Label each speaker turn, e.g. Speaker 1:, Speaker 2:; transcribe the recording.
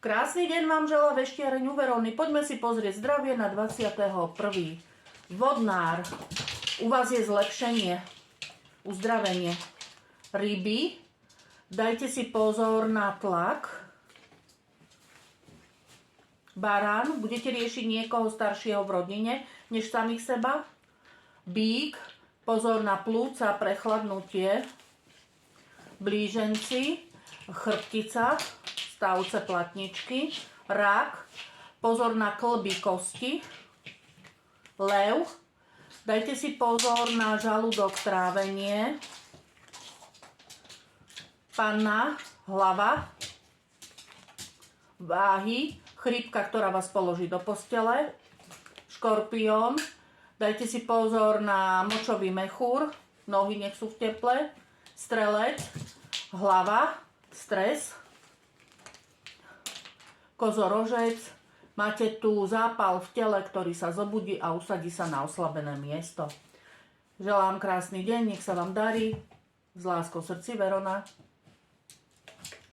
Speaker 1: Krásny deň vám želá veštiareň u Verony. Poďme si pozrieť zdravie na 21. Vodnár. U vás je zlepšenie, uzdravenie. Ryby. Dajte si pozor na tlak. Barán. Budete riešiť niekoho staršieho v rodine, než samých seba. Bík. Pozor na plúca, prechladnutie. Blíženci. Chrbtica. Stavce platničky, rak, pozor na klby kosti, lev, dajte si pozor na žalúdok, trávenie, panna, hlava, váhy, chrípka, ktorá vás položí do postele, škorpión, dajte si pozor na močový mechúr, nohy nech sú v teple, strelec, hlava, stres, kozorožec, máte tu zápal v tele, ktorý sa zobudí a usadí sa na oslabené miesto. Želám krásny deň, nech sa vám darí. S láskou v srdci, Verona.